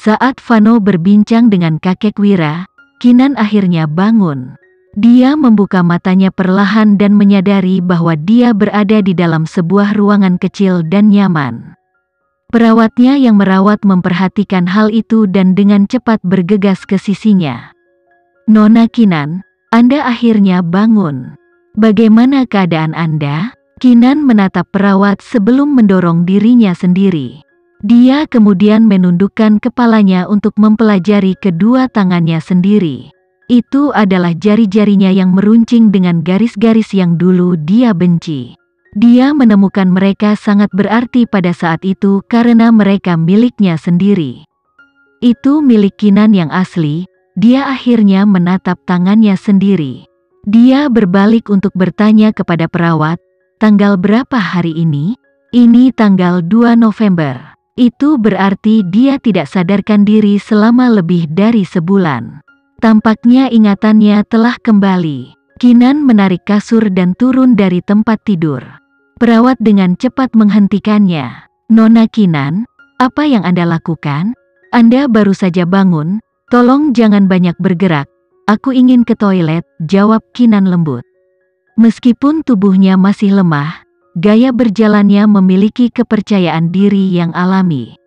Saat Vano berbincang dengan kakek Wira, Kinan akhirnya bangun. Dia membuka matanya perlahan dan menyadari bahwa dia berada di dalam sebuah ruangan kecil dan nyaman. Perawatnya yang merawat memperhatikan hal itu dan dengan cepat bergegas ke sisinya. "Nona Kinan, Anda akhirnya bangun. Bagaimana keadaan Anda?" Kinan menatap perawat sebelum mendorong dirinya sendiri. Dia kemudian menundukkan kepalanya untuk mempelajari kedua tangannya sendiri. Itu adalah jari-jarinya yang meruncing dengan garis-garis yang dulu dia benci. Dia menemukan mereka sangat berarti pada saat itu karena mereka miliknya sendiri. Itu milik Kinan yang asli. Dia akhirnya menatap tangannya sendiri. Dia berbalik untuk bertanya kepada perawat, "Tanggal berapa hari ini?" "Ini tanggal 2 November. Itu berarti dia tidak sadarkan diri selama lebih dari sebulan. Tampaknya ingatannya telah kembali." Kinan menarik kasur dan turun dari tempat tidur. Perawat dengan cepat menghentikannya. "Nona Kinan, apa yang Anda lakukan? Anda baru saja bangun, tolong jangan banyak bergerak. Aku ingin ke toilet," jawab Kinan lembut. Meskipun tubuhnya masih lemah, gaya berjalannya memiliki kepercayaan diri yang alami.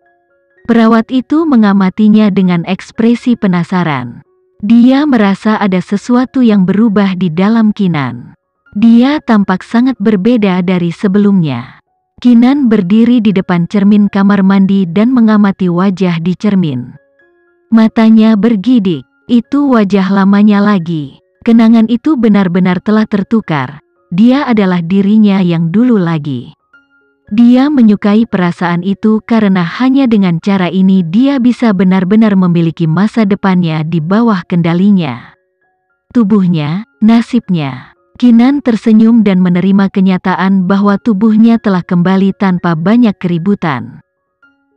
Perawat itu mengamatinya dengan ekspresi penasaran. Dia merasa ada sesuatu yang berubah di dalam Kinan. Dia tampak sangat berbeda dari sebelumnya. Kinan berdiri di depan cermin kamar mandi dan mengamati wajah di cermin. Matanya bergidik. Itu wajah lamanya lagi. Kenangan itu benar-benar telah tertukar. Dia adalah dirinya yang dulu lagi. Dia menyukai perasaan itu karena hanya dengan cara ini dia bisa benar-benar memiliki masa depannya di bawah kendalinya. Tubuhnya, nasibnya. Kinan tersenyum dan menerima kenyataan bahwa tubuhnya telah kembali tanpa banyak keributan.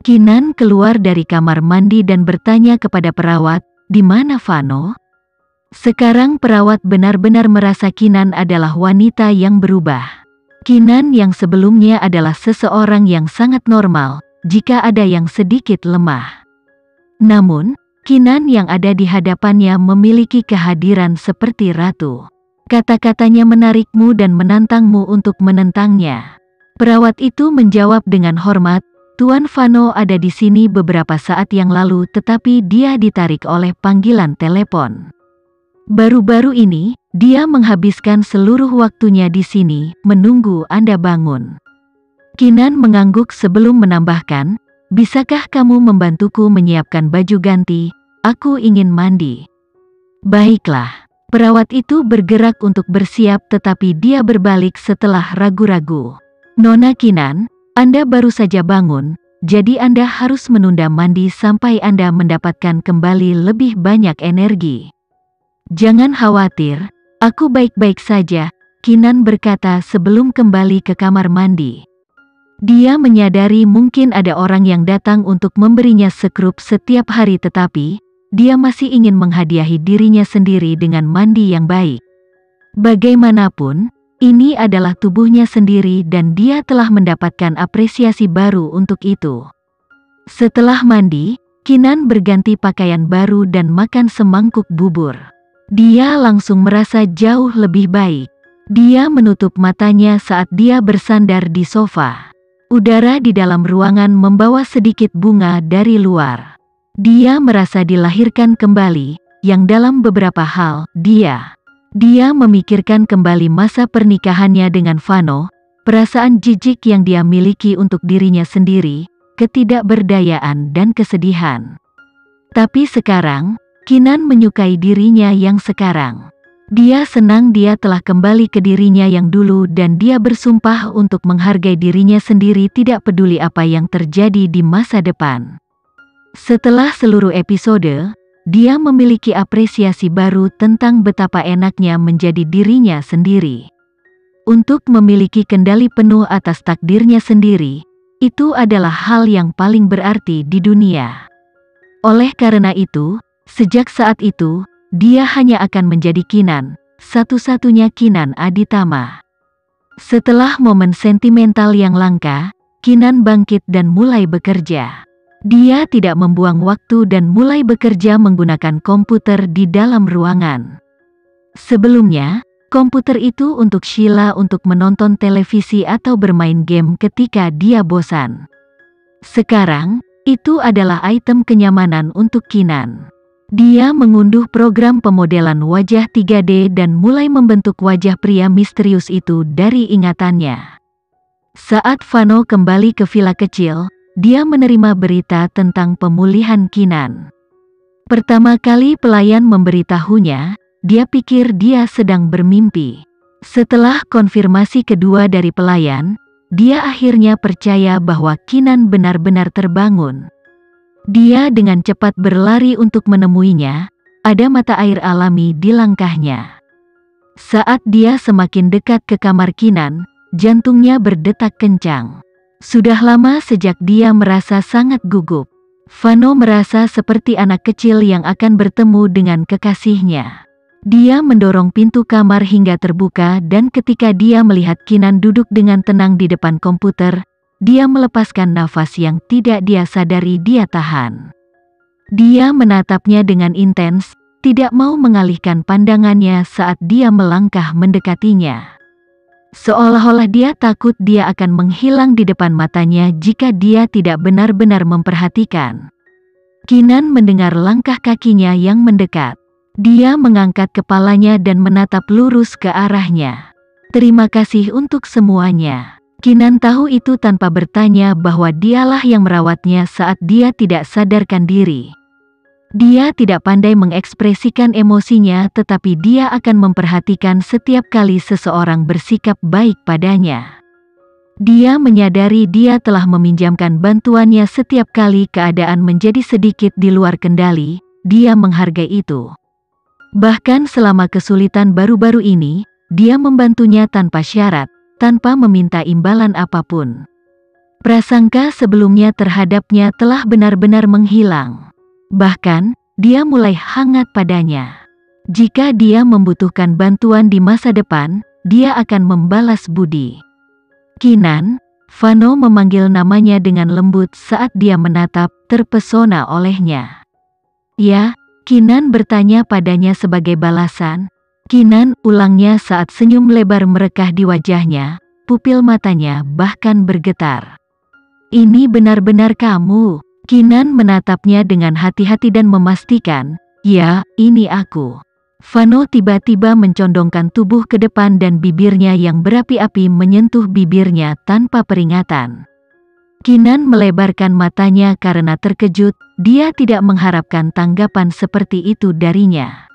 Kinan keluar dari kamar mandi dan bertanya kepada perawat, "Di mana Vano?" Sekarang perawat benar-benar merasa Kinan adalah wanita yang berubah. Kinan yang sebelumnya adalah seseorang yang sangat normal, jika ada yang sedikit lemah. Namun, Kinan yang ada di hadapannya memiliki kehadiran seperti ratu. Kata-katanya menarikmu dan menantangmu untuk menentangnya. Perawat itu menjawab dengan hormat, "Tuan Vano ada di sini beberapa saat yang lalu tetapi dia ditarik oleh panggilan telepon. Baru-baru ini, dia menghabiskan seluruh waktunya di sini, menunggu Anda bangun." Kinan mengangguk sebelum menambahkan, "Bisakah kamu membantuku menyiapkan baju ganti? Aku ingin mandi." "Baiklah." Perawat itu bergerak untuk bersiap tetapi dia berbalik setelah ragu-ragu. "Nona Kinan, Anda baru saja bangun, jadi Anda harus menunda mandi sampai Anda mendapatkan kembali lebih banyak energi." "Jangan khawatir, aku baik-baik saja," Kinan berkata sebelum kembali ke kamar mandi. Dia menyadari mungkin ada orang yang datang untuk memberinya skrup setiap hari tetapi, dia masih ingin menghadiahi dirinya sendiri dengan mandi yang baik. Bagaimanapun, ini adalah tubuhnya sendiri dan dia telah mendapatkan apresiasi baru untuk itu. Setelah mandi, Kinan berganti pakaian baru dan makan semangkuk bubur. Dia langsung merasa jauh lebih baik. Dia menutup matanya saat dia bersandar di sofa. Udara di dalam ruangan membawa sedikit bunga dari luar. Dia merasa dilahirkan kembali, yang dalam beberapa hal, dia memikirkan kembali masa pernikahannya dengan Vano, perasaan jijik yang dia miliki untuk dirinya sendiri, ketidakberdayaan dan kesedihan. Tapi sekarang, Kinan menyukai dirinya yang sekarang. Dia senang dia telah kembali ke dirinya yang dulu dan dia bersumpah untuk menghargai dirinya sendiri tidak peduli apa yang terjadi di masa depan. Setelah seluruh episode, dia memiliki apresiasi baru tentang betapa enaknya menjadi dirinya sendiri. Untuk memiliki kendali penuh atas takdirnya sendiri, itu adalah hal yang paling berarti di dunia. Oleh karena itu, sejak saat itu, dia hanya akan menjadi Kinan, satu-satunya Kinan Aditama. Setelah momen sentimental yang langka, Kinan bangkit dan mulai bekerja. Dia tidak membuang waktu dan mulai bekerja menggunakan komputer di dalam ruangan. Sebelumnya, komputer itu untuk Sheila untuk menonton televisi atau bermain game ketika dia bosan. Sekarang, itu adalah item kenyamanan untuk Kinan. Dia mengunduh program pemodelan wajah 3D dan mulai membentuk wajah pria misterius itu dari ingatannya. Saat Vano kembali ke villa kecil, dia menerima berita tentang pemulihan Kinan. Pertama kali pelayan memberitahunya, dia pikir dia sedang bermimpi. Setelah konfirmasi kedua dari pelayan, dia akhirnya percaya bahwa Kinan benar-benar terbangun. Dia dengan cepat berlari untuk menemuinya, ada mata air alami di langkahnya. Saat dia semakin dekat ke kamar Kinan, jantungnya berdetak kencang. Sudah lama sejak dia merasa sangat gugup. Vano merasa seperti anak kecil yang akan bertemu dengan kekasihnya. Dia mendorong pintu kamar hingga terbuka dan ketika dia melihat Kinan duduk dengan tenang di depan komputer, dia melepaskan nafas yang tidak dia sadari dia tahan. Dia menatapnya dengan intens, tidak mau mengalihkan pandangannya saat dia melangkah mendekatinya. Seolah-olah dia takut dia akan menghilang di depan matanya jika dia tidak benar-benar memperhatikan. Kinan mendengar langkah kakinya yang mendekat. Dia mengangkat kepalanya dan menatap lurus ke arahnya. Terima kasih untuk semuanya. Kinan tahu itu tanpa bertanya bahwa dialah yang merawatnya saat dia tidak sadarkan diri. Dia tidak pandai mengekspresikan emosinya tetapi dia akan memperhatikan setiap kali seseorang bersikap baik padanya. Dia menyadari dia telah meminjamkan bantuannya setiap kali keadaan menjadi sedikit di luar kendali, dia menghargai itu. Bahkan selama kesulitan baru-baru ini, dia membantunya tanpa syarat, tanpa meminta imbalan apapun. Prasangka sebelumnya terhadapnya telah benar-benar menghilang. Bahkan, dia mulai hangat padanya. Jika dia membutuhkan bantuan di masa depan, dia akan membalas budi. Kinan, Vano memanggil namanya dengan lembut saat dia menatap, terpesona olehnya. Ya, Kinan bertanya padanya sebagai balasan. Kinan, ulangnya saat senyum lebar merekah di wajahnya, pupil matanya bahkan bergetar. Ini benar-benar kamu? Kinan menatapnya dengan hati-hati dan memastikan, ya, ini aku. Vano tiba-tiba mencondongkan tubuh ke depan dan bibirnya yang berapi-api menyentuh bibirnya tanpa peringatan. Kinan melebarkan matanya karena terkejut, dia tidak mengharapkan tanggapan seperti itu darinya.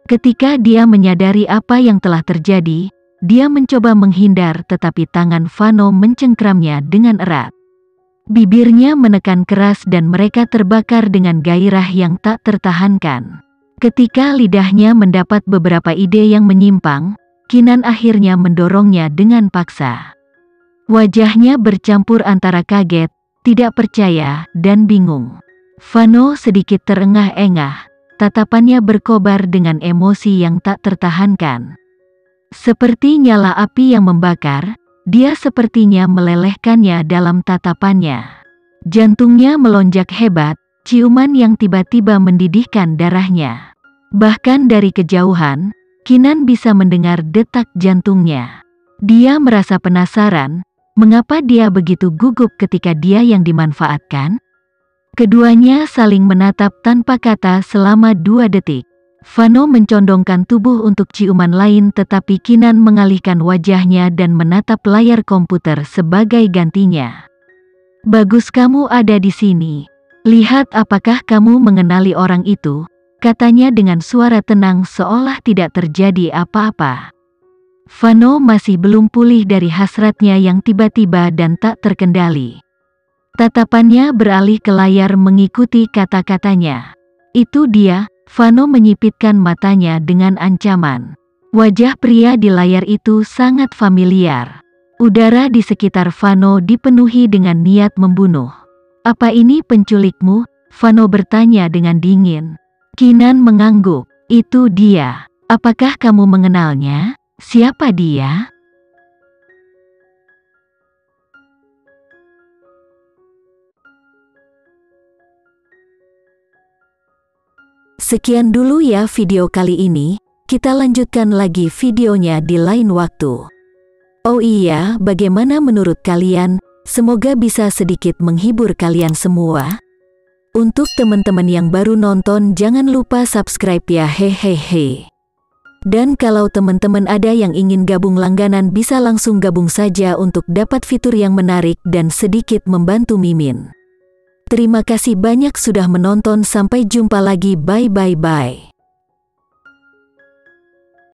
Ketika dia menyadari apa yang telah terjadi, dia mencoba menghindar tetapi tangan Vano mencengkramnya dengan erat. Bibirnya menekan keras dan mereka terbakar dengan gairah yang tak tertahankan. Ketika lidahnya mendapat beberapa ide yang menyimpang, Kinan akhirnya mendorongnya dengan paksa. Wajahnya bercampur antara kaget, tidak percaya, dan bingung. Vano sedikit terengah-engah. Tatapannya berkobar dengan emosi yang tak tertahankan. Seperti nyala api yang membakar, dia sepertinya melelehkannya dalam tatapannya. Jantungnya melonjak hebat, ciuman yang tiba-tiba mendidihkan darahnya. Bahkan dari kejauhan, Kinan bisa mendengar detak jantungnya. Dia merasa penasaran, mengapa dia begitu gugup ketika dia yang dimanfaatkan? Keduanya saling menatap tanpa kata selama 2 detik. Vano mencondongkan tubuh untuk ciuman lain tetapi Kinan mengalihkan wajahnya dan menatap layar komputer sebagai gantinya. Bagus kamu ada di sini. Lihat apakah kamu mengenali orang itu, katanya dengan suara tenang seolah tidak terjadi apa-apa. Vano masih belum pulih dari hasratnya yang tiba-tiba dan tak terkendali. Tatapannya beralih ke layar mengikuti kata-katanya. Itu dia, Vano menyipitkan matanya dengan ancaman. Wajah pria di layar itu sangat familiar. Udara di sekitar Vano dipenuhi dengan niat membunuh. Apa ini penculikmu? Vano bertanya dengan dingin. Kinan mengangguk. Itu dia. Apakah kamu mengenalnya? Siapa dia? Sekian dulu ya video kali ini, kita lanjutkan lagi videonya di lain waktu. Oh iya, bagaimana menurut kalian? Semoga bisa sedikit menghibur kalian semua. Untuk teman-teman yang baru nonton, jangan lupa subscribe ya, hehehe. Dan kalau teman-teman ada yang ingin gabung langganan, bisa langsung gabung saja untuk dapat fitur yang menarik dan sedikit membantu Mimin. Terima kasih banyak sudah menonton, sampai jumpa lagi, bye bye bye.